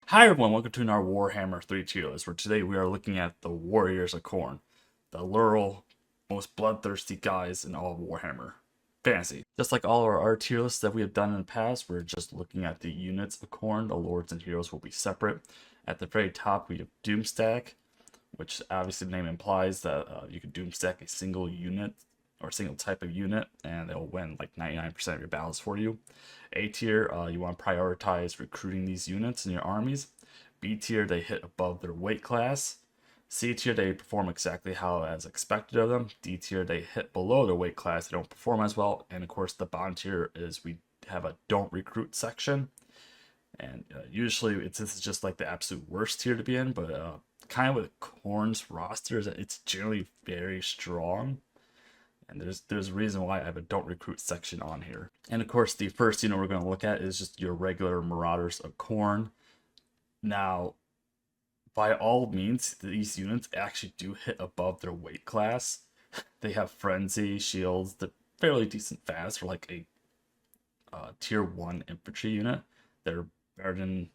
Hi everyone, welcome to our Warhammer 3 tier list, where today we are looking at the Warriors of Khorne, the literal most bloodthirsty guys in all of Warhammer Fantasy. Just like all our tier lists that we have done in the past, we're just looking at the units of Khorne. The lords and heroes will be separate. At the very top we have Doomstack, which obviously the name implies that you can Doomstack a single unit or single type of unit, and they'll win like 99% of your battles for you. A tier, you want to prioritize recruiting these units in your armies. B tier, they hit above their weight class. C tier, they perform exactly how as expected of them. D tier, they hit below their weight class, they don't perform as well. And of course, the bottom tier is we have a don't recruit section. And usually this is just like the absolute worst tier to be in, but kind of with Khorne's roster is that it's generally very strong. And there's a reason why I have a don't recruit section on here. And of course, the first unit we're going to look at is just your regular Marauders of Khorne. Now, by all means, these units actually do hit above their weight class. They have Frenzy, Shields, they're fairly decent fast for like a tier 1 infantry unit. They're better than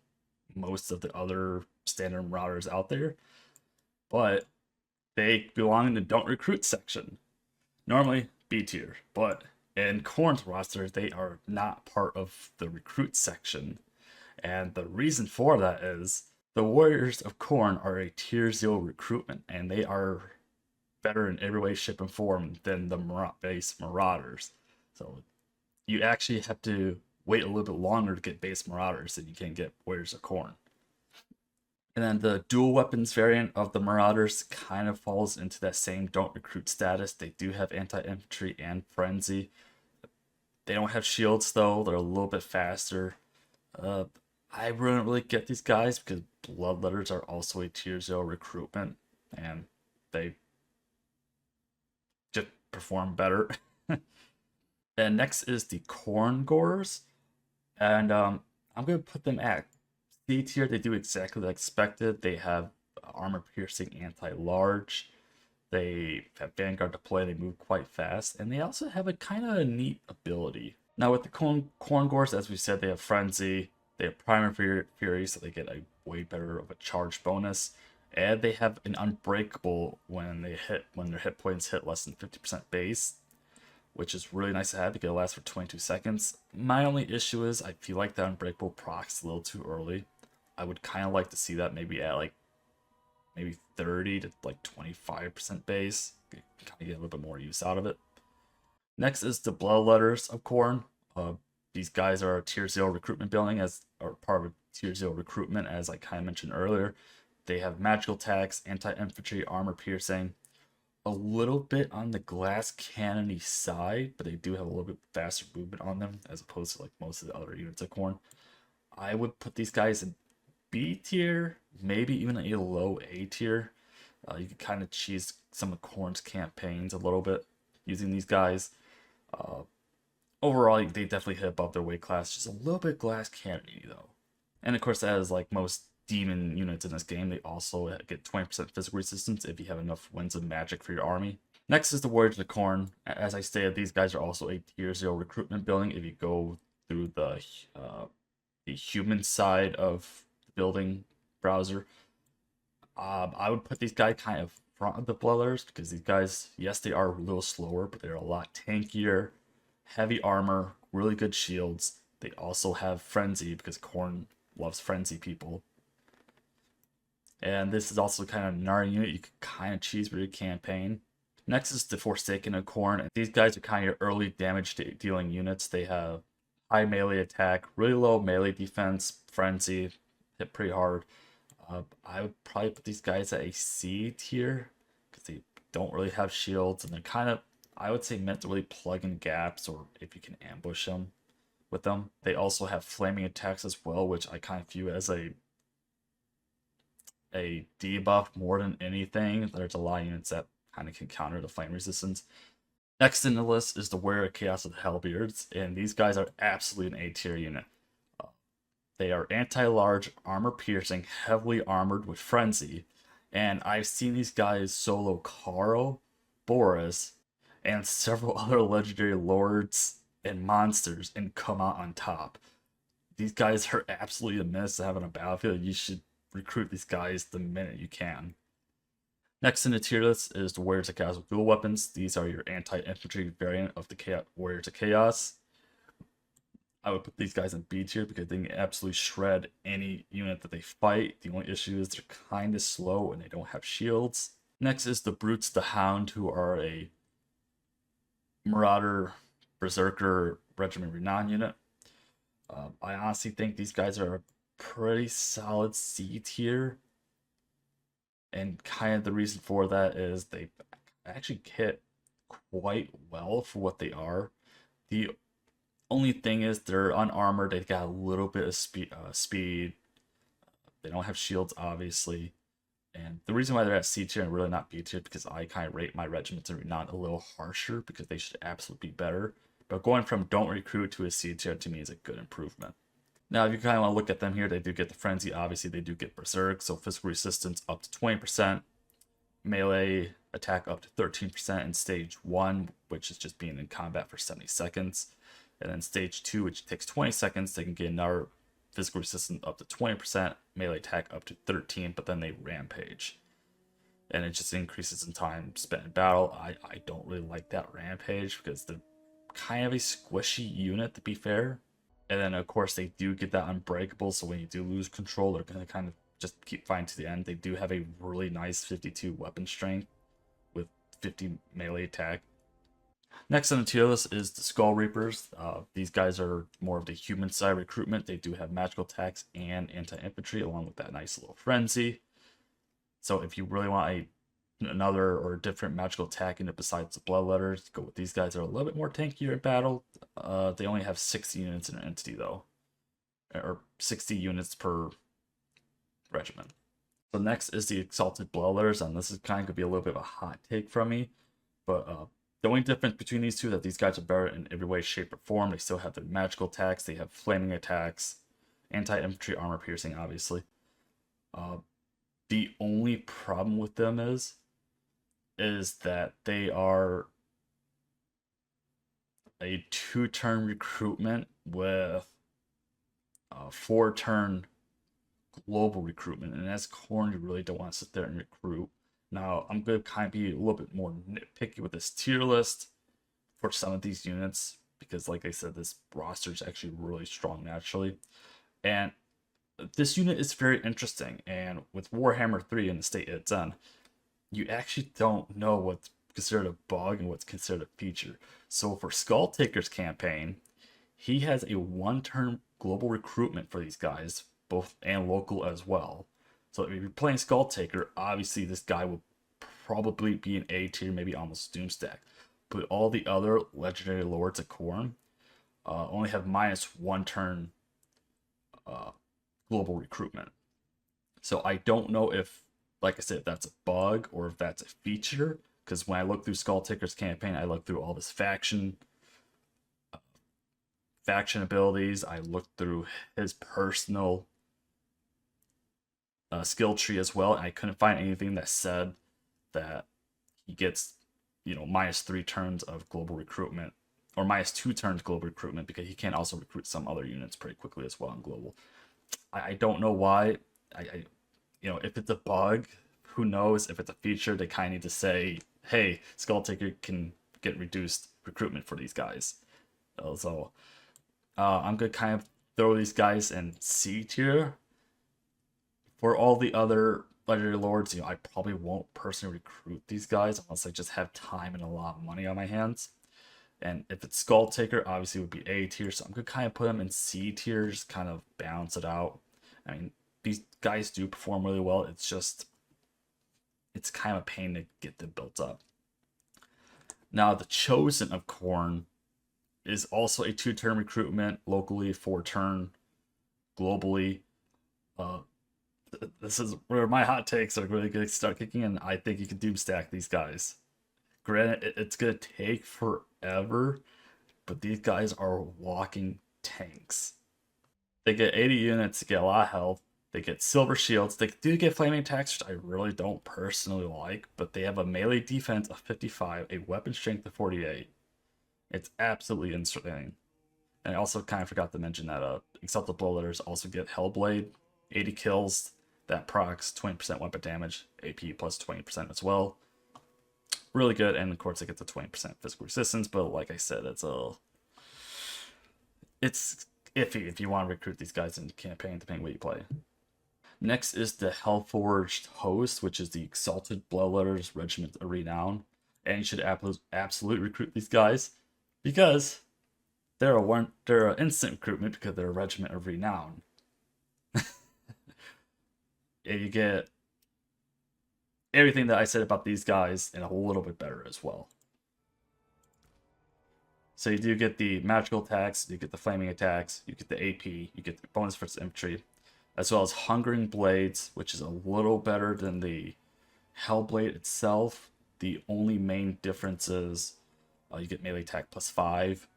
most of the other standard Marauders out there. But they belong in the don't recruit section. Normally B tier, but in Khorne's roster, they are not part of the recruit section. And the reason for that is the Warriors of Khorne are a tier 0 recruitment, and they are better in every way, shape, and form than the base Marauders. So you actually have to wait a little bit longer to get base Marauders than you can get Warriors of Khorne. And then the dual weapons variant of the Marauders kind of falls into that same don't recruit status. They do have anti-infantry and frenzy. They don't have shields though. They're a little bit faster. I wouldn't really get these guys because Bloodletters are also a tier 0 recruitment, and they just perform better. And next is the Khorne Gorers, and I'm going to put them at C tier. They do exactly like expected. They have armor piercing anti-large. They have Vanguard deploy. They move quite fast, and they also have a kind of neat ability. Now with the Khorne Gores, as we said, they have Frenzy. They have Primal Fury, so they get a way better of a charge bonus, and they have an Unbreakable when their hit points hit less than 50% base, which is really nice to have because it lasts for 22 seconds. My only issue is I feel like that Unbreakable procs a little too early. I would kind of like to see that maybe at like maybe 30 to like 25% base. Kind of get a little bit more use out of it. Next is the Bloodletters of Khorne. These guys are a tier 0 recruitment building or part of a tier 0 recruitment, as I kind of mentioned earlier. They have magical attacks, anti-infantry, armor piercing, a little bit on the glass cannony side, but they do have a little bit faster movement on them as opposed to like most of the other units of Khorne. I would put these guys in B tier, maybe even a low A tier. You can kind of cheese some of Khorne's campaigns a little bit using these guys. Overall, they definitely hit above their weight class, just a little bit glass cannony though. And of course, as like most demon units in this game, they also get 20% physical resistance if you have enough winds of magic for your army. Next is the Warriors of Khorne. As I stated, these guys are also a tier 0 recruitment building if you go through the human side of the building browser. I would put these guys kind of front of the Bloodletters because these guys, yes, they are a little slower, but they're a lot tankier, heavy armor, really good shields. They also have Frenzy because Khorne loves Frenzy people. And this is also kind of another unit you can kind of cheese for your campaign. Next is the Forsaken of Khorne. These guys are kind of your early damage dealing units. They have high melee attack, really low melee defense, Frenzy, hit pretty hard. I would probably put these guys at a C tier because they don't really have shields, and they're kind of, I would say, meant to really plug in gaps or if you can ambush them with them. They also have flaming attacks as well, which I kind of view as a debuff more than anything. There's a lot of units that kind of can counter the flame resistance. Next in the list is the Warrior of Chaos of the Hellbeards, and these guys are absolutely an A tier unit. They are anti-large, armor-piercing, heavily armored with Frenzy, and I've seen these guys solo Carl, Boris, and several other legendary lords and monsters and come out on top. These guys are absolutely a menace to have on a battlefield. You should recruit these guys the minute you can. Next in the tier list is the Warriors of Chaos with dual weapons. These are your anti-infantry variant of the Warriors of Chaos. I would put these guys in B tier because they can absolutely shred any unit that they fight. The only issue is they're kind of slow and they don't have shields. Next is the Brutes the Hound, who are a Marauder Berserker Regiment Renown unit. I honestly think these guys are a pretty solid C tier. And kind of the reason for that is they actually hit quite well for what they are. The only thing is they're unarmored. They got a little bit of speed. They don't have shields, obviously. And the reason why they're at C tier and really not B tier because I kind of rate my regiments and Renown a little harsher because they should absolutely be better. But going from don't recruit to a C tier to me is a good improvement. Now, if you kind of want to look at them here, they do get the Frenzy. Obviously, they do get Berserk, so physical resistance up to 20%, melee attack up to 13% in stage 1, which is just being in combat for 70 seconds. And then stage 2, which takes 20 seconds, they can get another physical resistance up to 20%, melee attack up to 13%, but then they rampage. And it just increases in time spent in battle. I don't really like that rampage because they're kind of a squishy unit, to be fair. And then, of course, they do get that unbreakable, so when you do lose control, they're going to kind of just keep fighting to the end. They do have a really nice 52 weapon strength with 50 melee attack. Next on the tier list is the Skull Reapers. These guys are more of the human side recruitment. They do have magical attacks and anti-infantry, along with that nice little frenzy. So if you really want another or different magical attack unit besides the Bloodletters, go with these guys. They're a little bit more tankier in battle. They only have 60 units in an entity though, or 60 units per regiment. So next is the Exalted Bloodletters, and this is kind of gonna be a little bit of a hot take from me, but the only difference between these two is that these guys are better in every way, shape, or form. They still have their magical attacks. They have flaming attacks, anti-infantry, armor piercing, obviously. The only problem with them is that they are a 2-turn recruitment with a 4-turn global recruitment. And as Khorne, you really don't want to sit there and recruit. Now, I'm going to kind of be a little bit more nitpicky with this tier list for some of these units because, like I said, this roster is actually really strong naturally. And this unit is very interesting. And with Warhammer 3 in the state it's in, you actually don't know what's considered a bug and what's considered a feature. So for Skull Taker's campaign, he has a 1-turn global recruitment for these guys, both and local as well. So if you're playing Skull Taker, obviously this guy will probably be an A tier, maybe almost Doomstack. But all the other legendary lords of Khorne only have -1 turn global recruitment. So I don't know if, like I said, if that's a bug or if that's a feature. Because when I look through Skull Taker's campaign, I look through all his faction abilities. I looked through his personal skill tree as well, and I couldn't find anything that said that he gets, -3 turns of global recruitment or -2 turns global recruitment because he can also recruit some other units pretty quickly as well in global. I don't know why. If it's a bug, who knows? If it's a feature, they kind of need to say, hey, Skull Taker can get reduced recruitment for these guys. So I'm going to kind of throw these guys in C tier. For all the other legendary lords, I probably won't personally recruit these guys unless I just have time and a lot of money on my hands. And if it's Skull Taker, obviously it would be A tier, so I'm going to kind of put them in C tier, just kind of balance it out. I mean, these guys do perform really well. It's kind of a pain to get them built up. Now, the Chosen of Khorne is also a 2-turn recruitment, locally 4-turn, globally. This is where my hot takes are really going to start kicking in. I think you can Doomstack these guys. Granted, it's going to take forever, but these guys are walking tanks. They get 80 units to get a lot of health. They get silver shields. They do get flaming attacks, which I really don't personally like, but they have a melee defense of 55, a weapon strength of 48. It's absolutely insane. And I also kind of forgot to mention that Exalted Blowletters also get Hellblade, 80 kills, that procs 20% weapon damage, AP plus 20% as well. Really good, and of course they get the 20% physical resistance, but like I said, it's iffy if you want to recruit these guys in the campaign, depending what you play. Next is the Hellforged Host, which is the Exalted Bloodletters Regiment of Renown. And you should absolutely recruit these guys because they're an instant recruitment because they're a Regiment of Renown. And you get everything that I said about these guys and a little bit better as well. So you do get the magical attacks, you get the flaming attacks, you get the AP, you get the bonus for infantry, as well as Hungering Blades, which is a little better than the Hellblade itself. The only main difference is you get melee attack plus 5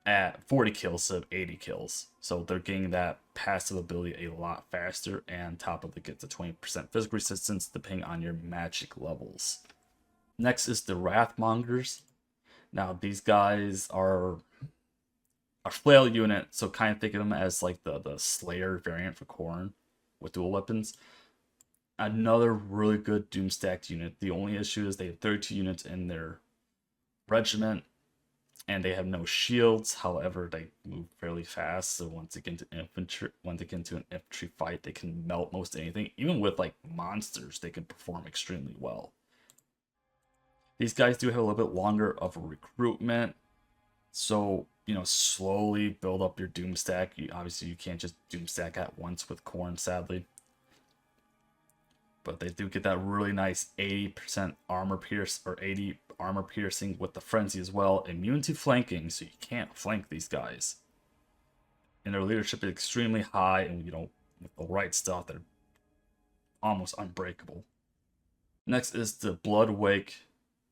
at 40 kills instead of 80 kills. So they're getting that passive ability a lot faster, and on top of it gets a 20% physical resistance depending on your magic levels. Next is the Wrathmongers. Now these guys are a flail unit, so kind of think of them as like the Slayer variant for Khorne with dual weapons. Another really good doom stacked unit. The only issue is they have 32 units in their regiment, and they have no shields. However, they move fairly fast, so once they get into an infantry fight, they can melt most anything. Even with like monsters, they can perform extremely well. These guys do have a little bit longer of a recruitment, so slowly build up your doom stack. Obviously you can't just doom stack at once with Khorne, sadly. But they do get that really nice 80% armor pierce, or 80 armor piercing with the frenzy as well. Immune to flanking, so you can't flank these guys. And their leadership is extremely high, and with the right stuff, they're almost unbreakable. Next is the Bloodwake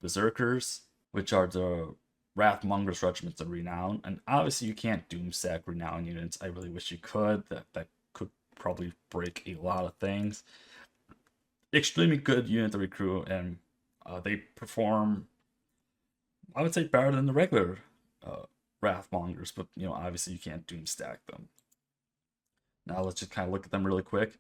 Berserkers, which are the Wrathmongers Regiments of Renown. And obviously you can't doom stack Renown units. I really wish you could. That could probably break a lot of things. Extremely good unit to recruit, and they perform, I would say, better than the regular Wrathmongers, but obviously you can't doom stack them. Now let's just kind of look at them really quick.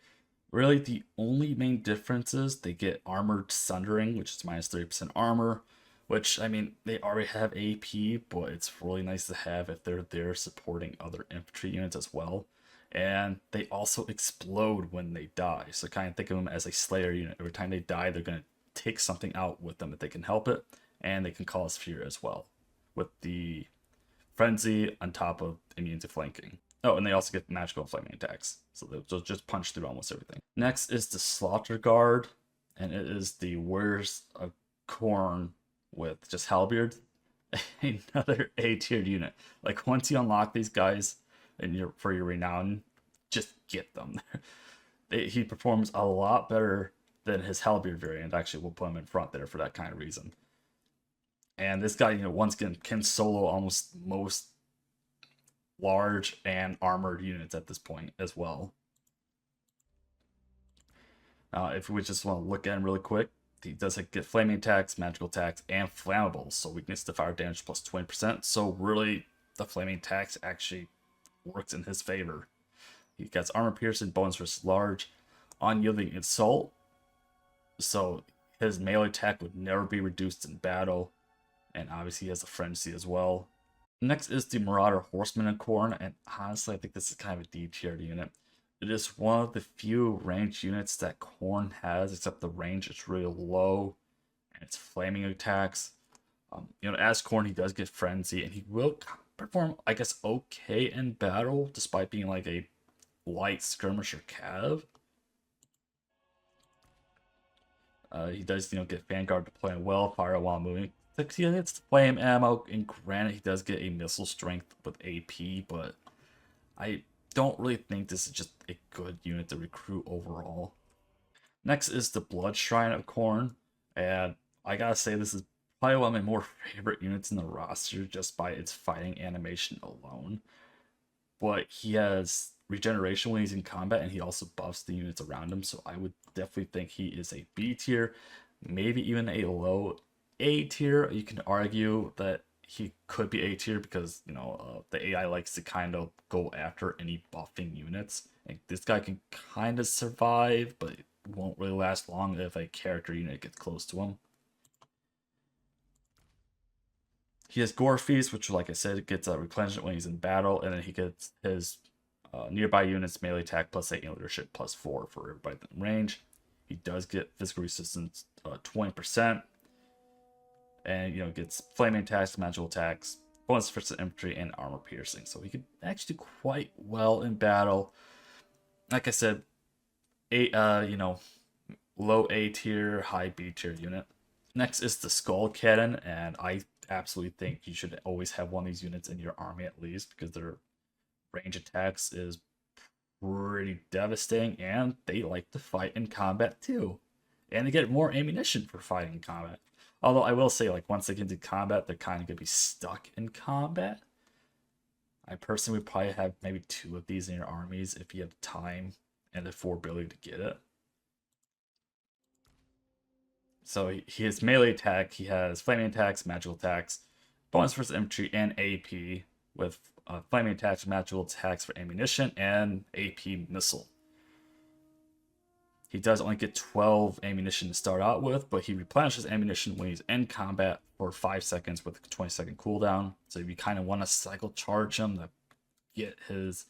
Really, the only main difference is they get Armored Sundering, which is minus 30% armor, which, I mean, they already have AP, but it's really nice to have if they're there supporting other infantry units as well. And they also explode when they die, so kind of think of them as a Slayer unit. Every time they die, they're going to take something out with them if they can help it, and they can cause fear as well, with the Frenzy on top of immune to flanking. Oh, and they also get magical flaming attacks, so they'll just punch through almost everything. Next is the Slaughter Guard, and it is the Warriors of Khorne with just Halberd. Another A-tiered unit. Like, once you unlock these guys for your renown, just get them. He performs a lot better than his Halberd variant. Actually, we'll put him in front there for that kind of reason. And this guy, once again, can solo almost most large and armored units at this point as well. If we just want to look at him really quick, he does get flaming attacks, magical attacks, and flammables. So weakness to fire damage plus 20%. So really, the flaming attacks actually works in his favor. He gets armor piercing, bonus versus large, unyielding assault. So his melee attack would never be reduced in battle. And obviously he has a frenzy as well. Next is the Marauder Horseman in Khorne, and honestly I think this is kind of a D-tiered unit. It is one of the few ranged units that Khorne has, except the range is really low, and it's flaming attacks. As Khorne, he does get frenzy, and he will perform, I guess, okay in battle, despite being like a light skirmisher cav. He does, get Vanguard deploying well, fire while moving. He gets flame ammo, and granted, he does get a missile strength with AP, but I don't really think this is just a good unit to recruit overall. Next is the Blood Shrine of Khorne, and I gotta say this is probably one of my more favorite units in the roster just by its fighting animation alone. But he has regeneration when he's in combat, and he also buffs the units around him, so I would definitely think he is a B tier, maybe even a low A tier. You can argue that he could be A tier because, you know, the AI likes to kind of go after any buffing units. And this guy can kind of survive, but it won't really last long if a character unit gets close to him. He has Gore Feast, which, like I said, gets a replenishment when he's in battle, and then he gets his nearby units melee attack plus 8 and leadership plus 4 for everybody in range. He does get physical resistance 20%, and, you know, gets flaming attacks, magical attacks, bonus for infantry, and armor piercing. So he could actually do quite well in battle. Like I said, you know, low A tier, high B tier unit. Next is the Skull Cannon, and I absolutely think you should always have one of these units in your army at least, because their range attacks is pretty devastating, and they like to fight in combat too. And they get more ammunition for fighting in combat. Although I will say, like, once they get into combat, they're kind of going to be stuck in combat. I personally would probably have maybe 2 of these in your armies if you have time and the affordability to get it. So he has melee attack, he has flaming attacks, magical attacks, bonus for infantry, and AP with flaming attacks, magical attacks for ammunition, and AP missile. He does only get 12 ammunition to start out with, but he replenishes ammunition when he's in combat for 5 seconds with a 20-second cooldown. So if you kind of want to cycle charge him to get his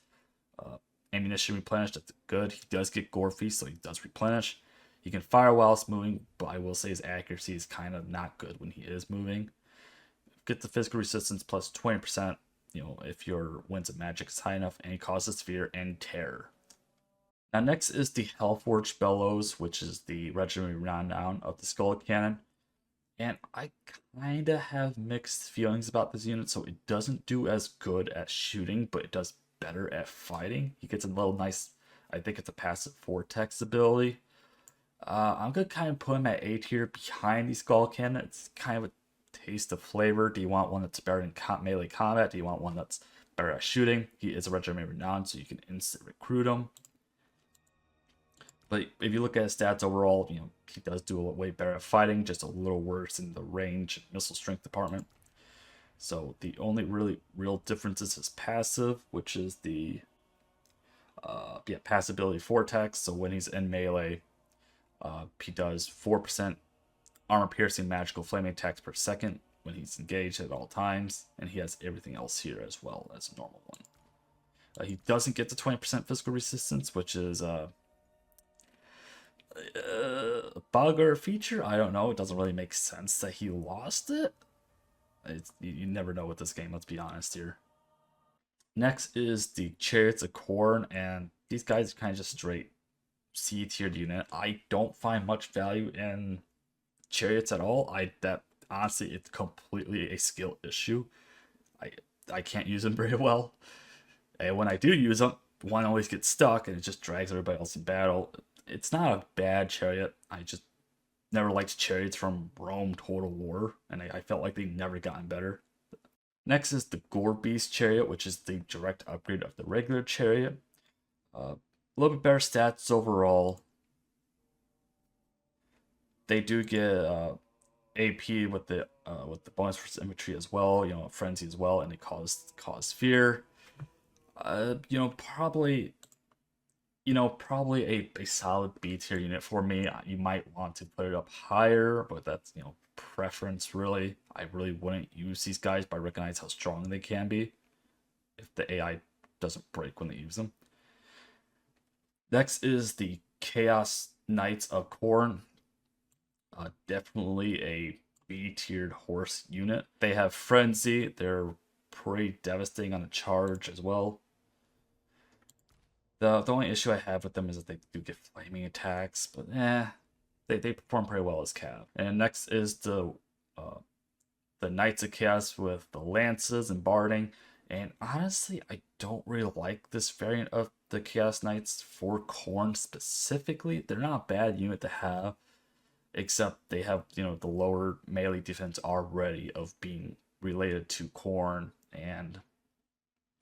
ammunition replenished, that's good. He does get Gore Feast, so he does replenish. He can fire whilst moving, but I will say his accuracy is kind of not good when he is moving. Get the physical resistance plus 20%, you know, if your winds of magic is high enough, and he causes fear and terror. Now next is the Hellforged Bellows, which is the legendary renown of the Skull Cannon. And I kind of have mixed feelings about this unit, so it doesn't do as good at shooting, but it does better at fighting. He gets a little nice, I think it's a passive vortex ability. I'm going to kind of put him at A tier behind the Skull Cannon. It's kind of a taste of flavor. Do you want one that's better in melee combat? Do you want one that's better at shooting? He is a legendary renown, so you can instant recruit him. But if you look at his stats overall, you know, he does do a way better at fighting, just a little worse in the range and missile strength department. So the only really real difference is his passive, which is the passive ability Vortex. So when he's in melee, he does 4% armor piercing magical flaming attacks per second when he's engaged at all times, and he has everything else here as well as a normal one. He doesn't get the 20% physical resistance, which is a bug or a feature. I don't know. It doesn't really make sense that he lost it. You never know with this game, let's be honest here. Next is the Chariots of Khorne, and these guys are kind of just straight C tiered unit. I don't find much value in Chariots at all. That honestly, it's completely a skill issue. I can't use them very well, and when I do use them, one always gets stuck and it just drags everybody else in battle. It's not a bad chariot. I just never liked chariots from Rome Total War, and I felt like they never gotten better. Next is the Gore Beast chariot, which is the direct upgrade of the regular chariot. A little bit better stats overall. They do get AP with the bonus for infantry as well. You know, frenzy as well, and they cause fear. Probably a solid B tier unit for me. You might want to put it up higher, but that's, preference really. I really wouldn't use these guys, but I recognize how strong they can be if the AI doesn't break when they use them. Next is the Chaos Knights of Khorne. Definitely a B-tiered horse unit. They have Frenzy. They're pretty devastating on a charge as well. The only issue I have with them is that they do get flaming attacks, but they perform pretty well as cav. And next is the Knights of Chaos with the lances and barding. And honestly, I don't really like this variant of the Chaos Knights for Khorne specifically. They're not a bad unit to have, except they have, the lower melee defense already of being related to Khorne, and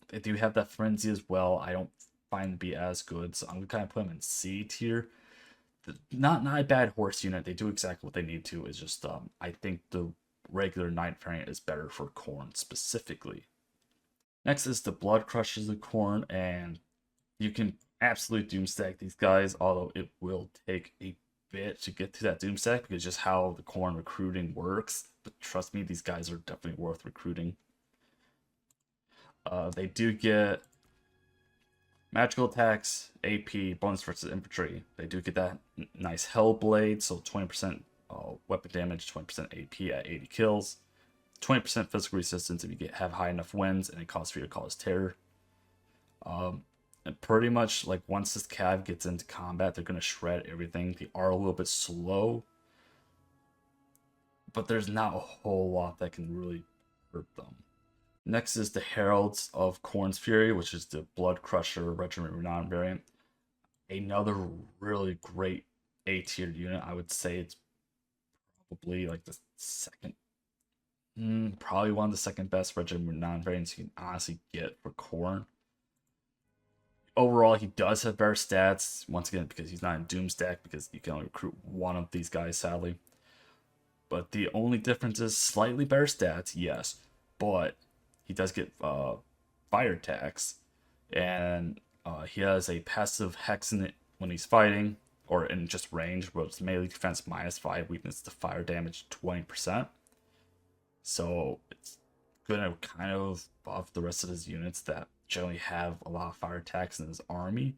they do have that frenzy as well. I don't find them to be as good, so I'm gonna kind of put them in C tier. Not a bad horse unit. They do exactly what they need to. It's just I think the regular Knight variant is better for Khorne specifically. Next is the Blood Crushers of Khorne, and you can absolutely doomstack these guys, although it will take a bit to get to that doomstack because just how the Khorne recruiting works. But trust me, these guys are definitely worth recruiting. They do get magical attacks, AP, bonus versus infantry. They do get that nice Hellblade, so 20% weapon damage, 20% AP at 80 kills, 20% physical resistance if you have high enough wins, and it calls for you to cause terror. And pretty much like once this cav gets into combat, they're gonna shred everything. They are a little bit slow, but there's not a whole lot that can really hurt them. Next is the Heralds of Khorne's Fury, which is the Blood Crusher Regiment Renown variant. Another really great A-tier unit. I would say it's probably like the second, probably one of the second best Regiment Renown variants you can honestly get for Khorne. Overall, he does have better stats, once again, because he's not in Doomstack, because you can only recruit one of these guys, sadly. But the only difference is slightly better stats, yes, but he does get fire attacks, and he has a passive hex in it when he's fighting, or in just range, where it's melee defense -5, weakness to fire damage 20%. So it's gonna kind of buff the rest of his units that generally have a lot of fire attacks in his army.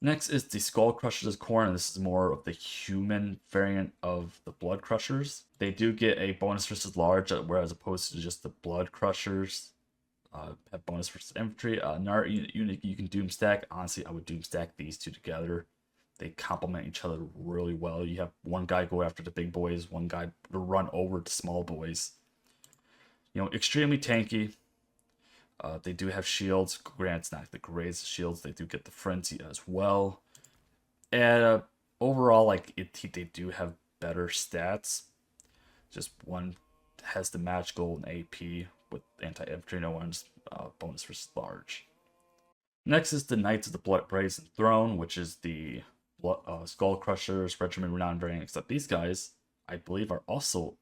Next is the Skull Crushers of Khorne, and this is more of the human variant of the Blood Crushers. They do get a bonus versus large, whereas opposed to just the Blood Crushers have bonus versus infantry. Another unit you can doomstack. Honestly, I would doomstack these two together. They complement each other really well. You have one guy go after the big boys, one guy to run over the small boys. You know, extremely tanky. They do have shields. Granted, it's not the greatest shields. They do get the frenzy as well. And overall, like they do have better stats. Just one has the magical and AP with anti-infantry. No one's bonus versus large. Next is the Knights of the Blood Brazen Throne, which is the Skull Crushers Regiment Renown variant. Except these guys, I believe, are also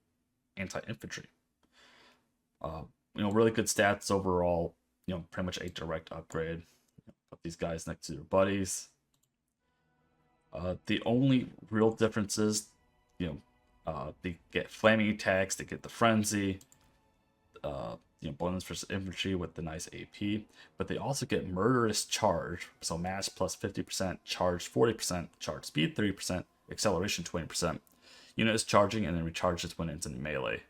anti-infantry. You know, really good stats overall. You know, pretty much a direct upgrade. Put these guys next to their buddies. The only real difference is, you know, they get flaming attacks, they get the frenzy, you know, bonus versus infantry with the nice AP, but they also get murderous charge. So mass plus 50%, charge 40%, charge speed 30%, acceleration 20%. Unit is charging and then recharges when it's in melee.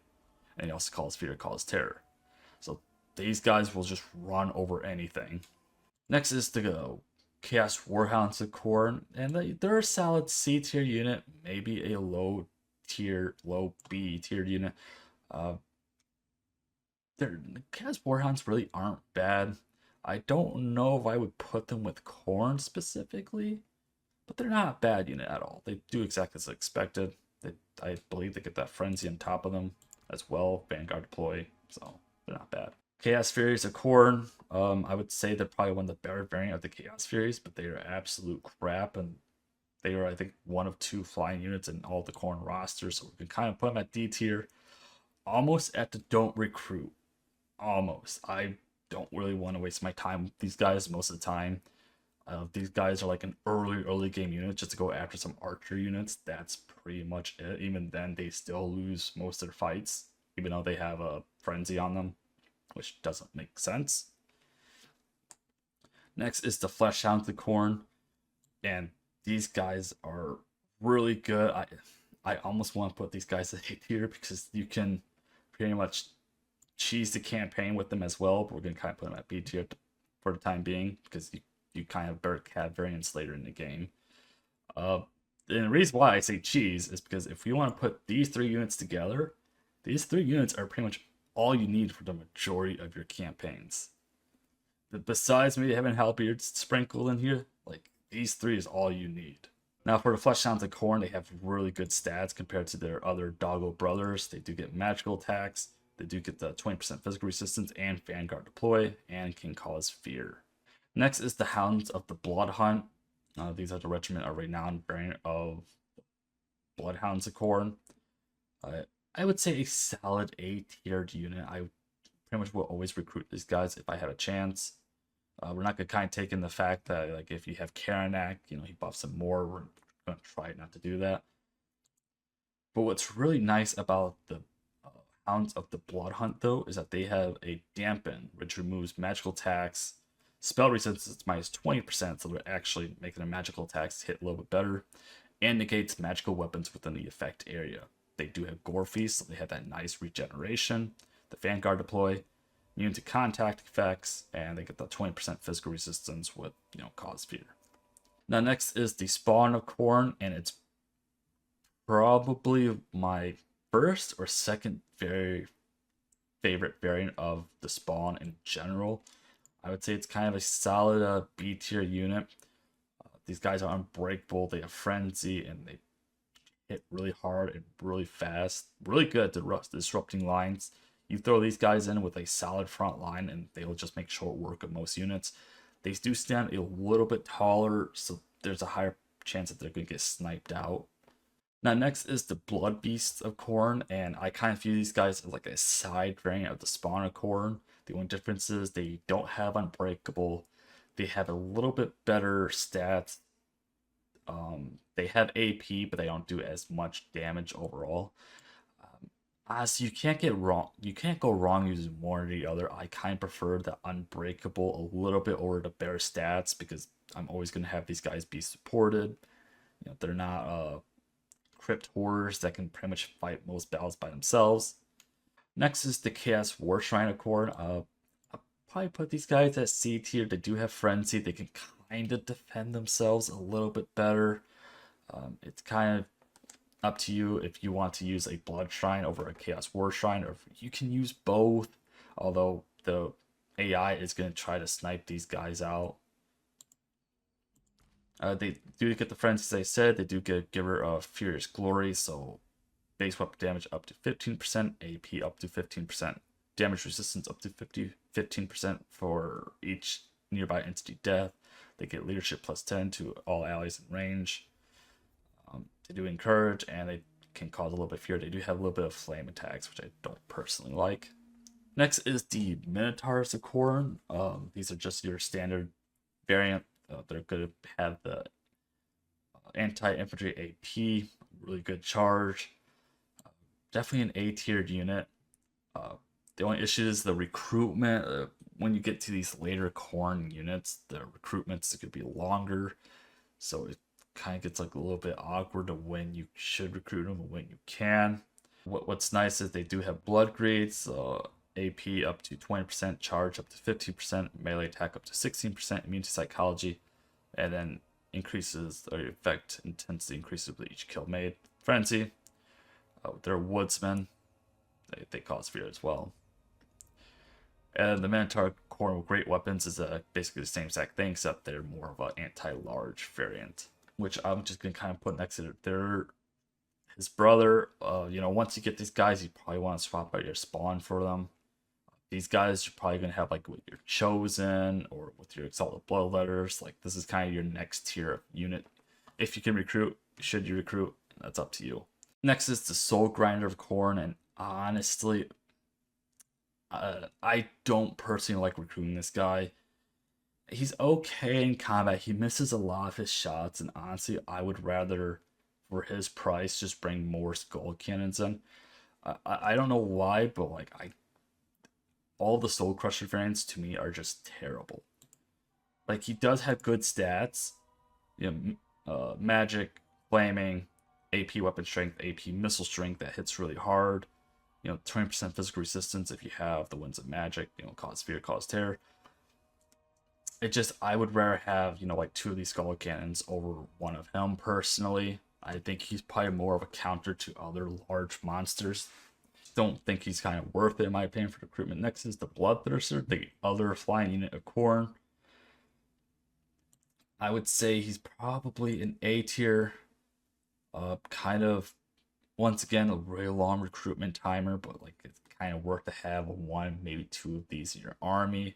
And he also calls fear, calls terror. So these guys will just run over anything. Next is the Chaos Warhounds of Khorne, and they're a solid C tier unit, maybe a low B tier unit. The Chaos Warhounds really aren't bad. I don't know if I would put them with Khorne specifically, but they're not a bad unit at all. They do exactly as expected. I believe they get that frenzy on top of them as well. Vanguard deploy, so they're not bad. Chaos Furies of Khorne, I would say they're probably one of the better variant of the Chaos Furies, but they are absolute crap, and they are, I think, one of two flying units in all the Khorne rosters, so we can kind of put them at D tier, almost at the don't recruit. Almost. I don't really want to waste my time with these guys most of the time. These guys are like an early game unit just to go after some archer units. That's pretty much it. Even then, they still lose most of their fights, even though they have a frenzy on them, which doesn't make sense. Next is the Fleshhounds of Khorne, and these guys are really good. I almost want to put these guys at A tier because you can pretty much cheese the campaign with them as well, but we're going to kind of put them at B tier for the time being because you kind of have variants later in the game. And the reason why I say cheese is because if you want to put these three units together, these three units are pretty much all you need for the majority of your campaigns. Besides maybe having Halberds sprinkled in here, like these three is all you need. Now for the Fleshhounds of Khorne, they have really good stats compared to their other doggo brothers. They do get magical attacks, they do get the 20% physical resistance and Vanguard deploy, and can cause fear. Next is the Hounds of the Blood Hunt. These are the regiment of renowned variant of Bloodhounds of Khorne. I would say a solid A-tiered unit. I pretty much will always recruit these guys if I have a chance. We're not gonna kind of take in the fact that like if you have Karanak, you know, he buffs him more. We're gonna try not to do that. But what's really nice about the Hounds of the Blood Hunt though is that they have a dampen, which removes magical attacks, spell resistance minus 20%, so they're actually making their magical attacks hit a little bit better, and negates magical weapons within the effect area. They do have Gore Feast, so they have that nice regeneration. The Vanguard deploy, immune to contact effects, and they get the 20% physical resistance with, you know, cause fear. Now next is the Spawn of Khorne, and it's probably my first or second very favorite variant of the Spawn in general. I would say it's kind of a solid B tier unit. These guys are unbreakable, they have frenzy, and they hit really hard and really fast. Really good at disrupting lines. You throw these guys in with a solid front line and they will just make short work of most units. They do stand a little bit taller, so there's a higher chance that they're going to get sniped out. Now next is the Blood Beasts of Khorne, and I kind of view these guys as like a side variant of the Spawn of Khorne. The only difference is they don't have Unbreakable. They have a little bit better stats. They have AP, but they don't do as much damage overall. So you can't go wrong using one or the other. I kind of prefer the Unbreakable a little bit over the better stats because I'm always going to have these guys be supported. You know, they're not crypt horrors that can pretty much fight most battles by themselves. Next is the Chaos War Shrine of Khorne. I'll probably put these guys at C tier. They do have frenzy. They can kind of defend themselves a little bit better. It's kind of up to you if you want to use a Blood Shrine over a Chaos War Shrine, or if you can use both, although the AI is going to try to snipe these guys out. They do get the frenzy, as I said. They do get Giver of Furious Glory, so base weapon damage up to 15%, AP up to 15%, damage resistance up to 15% for each nearby entity death. They get leadership plus 10 to all allies in range. They do encourage, and they can cause a little bit of fear. They do have a little bit of flame attacks, which I don't personally like. Next is the Minotaurs of Khorne. These are just your standard variant. They're going to have the anti-infantry AP, really good charge. Definitely an A-tiered unit. The only issue is the recruitment. When you get to these later Khorne units, the recruitment's going to be longer, so it kind of gets like a little bit awkward of when you should recruit them and when you can. What's nice is they do have blood grades, AP up to 20%, charge up to 15%, melee attack up to 16%, immune to psychology, and then increases or effect intensity increases with each kill made. Frenzy, they're woodsmen, they cause fear as well. And the Minotaur Khorne with great weapons is basically the same exact thing, except they're more of an anti-large variant, which I'm just gonna kind of put next to his brother. You know, once you get these guys, you probably want to swap out your spawn for them. These guys you're probably gonna have like with your Chosen or with your Exalted Bloodletters. Like this is kind of your next tier of unit. If you can recruit, should you recruit? That's up to you. Next is the Soul Grinder of Khorne, and honestly, I don't personally like recruiting this guy. He's okay in combat. He misses a lot of his shots, and honestly, I would rather, for his price, just bring more skull cannons in. I don't know why, but like all the Soul Crusher variants to me are just terrible. Like he does have good stats, you know, magic, flaming, AP weapon strength, AP missile strength that hits really hard. You know, 20% physical resistance if you have the Winds of Magic, you know, cause fear, cause terror. It just, I would rather have, you know, like 2 of these skull cannons over one of him personally. I think he's probably more of a counter to other large monsters. Don't think he's kind of worth it in my opinion for recruitment. Next is the Bloodthirster, the other flying unit of Khorne. I would say he's probably an A tier. Kind of, once again, a really long recruitment timer, but like it's kind of worth to have 1, maybe 2 of these in your army.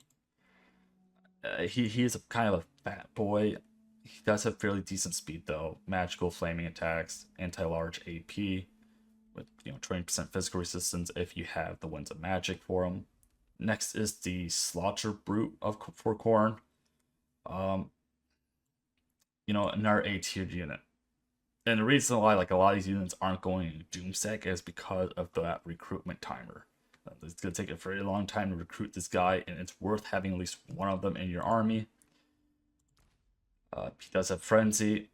He is a kind of a fat boy. He does have fairly decent speed though. Magical flaming attacks, anti-large AP. with 20% physical resistance if you have the Winds of Magic for them. Next is the Slaughter Brute for Khorne. Another A tier unit. And the reason why like a lot of these units aren't going in Doomsec is because of that recruitment timer. It's going to take a very long time to recruit this guy, and it's worth having at least one of them in your army. He does have Frenzy.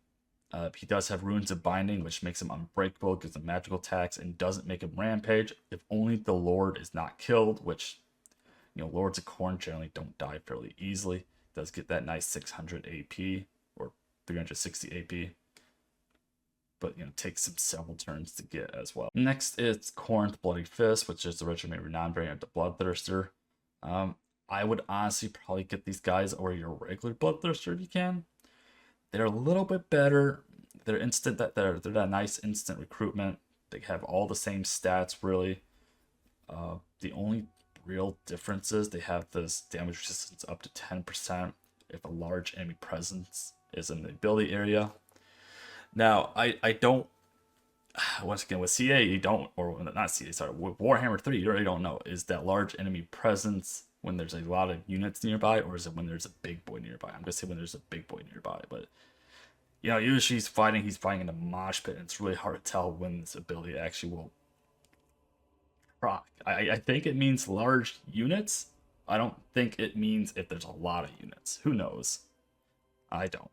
He does have Runes of Binding, which makes him unbreakable, gives him magical attacks, and doesn't make him Rampage if only the Lord is not killed, which, Lords of Khorne generally don't die fairly easily. Does get that nice 600 AP or 360 AP. But takes him several turns to get as well. Next is Khorne's Bloody Fist, which is the Regiment Renown variant of the Bloodthirster. I would honestly probably get these guys over your regular Bloodthirster if you can. They're a little bit better. They're that nice instant recruitment. They have all the same stats really. The only real difference is they have this damage resistance up to 10% if a large enemy presence is in the ability area. Now, I don't, once again, with CA, you don't, or not CA, sorry, with Warhammer 3, you really don't know. Is that large enemy presence when there's a lot of units nearby, or is it when there's a big boy nearby? I'm going to say when there's a big boy nearby, but, usually he's fighting in a mosh pit, and it's really hard to tell when this ability actually will proc. I think it means large units. I don't think it means if there's a lot of units. Who knows? I don't.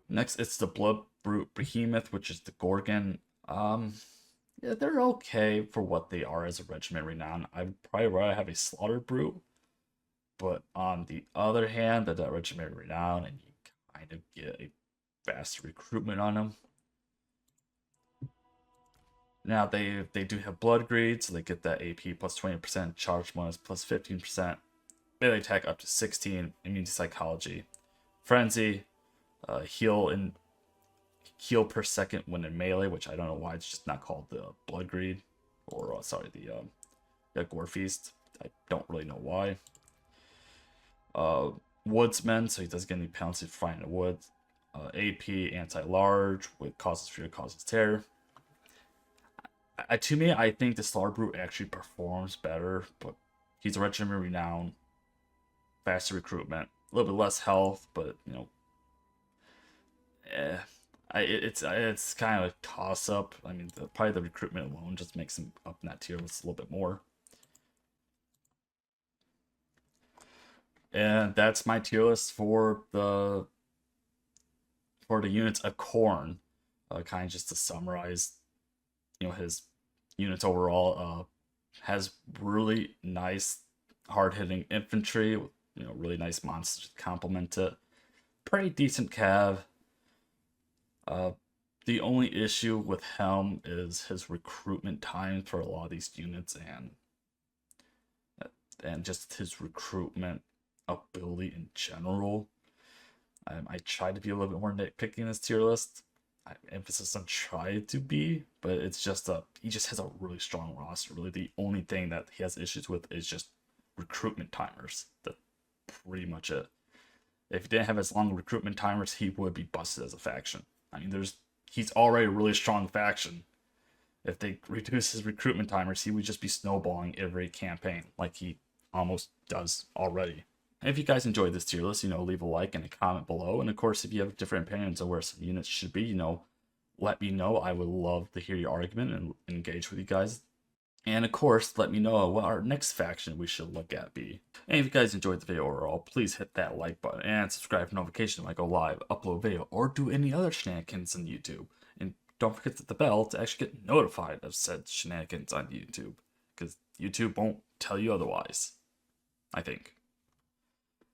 Next, it's the Blood Brute Behemoth, which is the Gorgon. Yeah, they're okay for what they are as a Regiment Renown. I'd probably rather have a Slaughter Brute, but on the other hand, that Regiment Renown, and you kind of get a faster recruitment on them. Now they do have Blood Greed, so they get that AP plus 20%, charge bonus plus 15%, melee attack up to 16, immune to psychology, frenzy. Heal per second when in melee, which I don't know why it's just not called the Blood Greed, or the Gore Feast. I don't really know why. Woodsman, so he doesn't get any penalty for fighting in the woods. AP anti-large with causes fear, causes terror. To me, I think the Slaughter Brute actually performs better, but he's a Regiment Renown, faster recruitment, a little bit less health, but it's kind of a toss up. I mean, probably the recruitment alone just makes him up in that tier list a little bit more. And that's my tier list for the units of Khorne. Kind of just to summarize, his units overall. Has really nice hard-hitting infantry with really nice monsters to complement it. Pretty decent cav. The only issue with him is his recruitment time for a lot of these units, and just his recruitment ability in general. I try to be a little bit more nitpicky in this tier list. I emphasis on try to be, but it's just he just has a really strong roster. Really, the only thing that he has issues with is just recruitment timers. That's pretty much it. If he didn't have as long recruitment timers, he would be busted as a faction. I mean, he's already a really strong faction. If they reduce his recruitment timers, he would just be snowballing every campaign like he almost does already. And if you guys enjoyed this tier list, leave a like and a comment below. And of course, if you have different opinions on where some units should be, let me know. I would love to hear your argument and engage with you guys. And of course, let me know what our next faction we should look at be. And if you guys enjoyed the video overall, please hit that like button and subscribe for notifications when I go live, upload video, or do any other shenanigans on YouTube. And don't forget to hit the bell to actually get notified of said shenanigans on YouTube, because YouTube won't tell you otherwise, I think.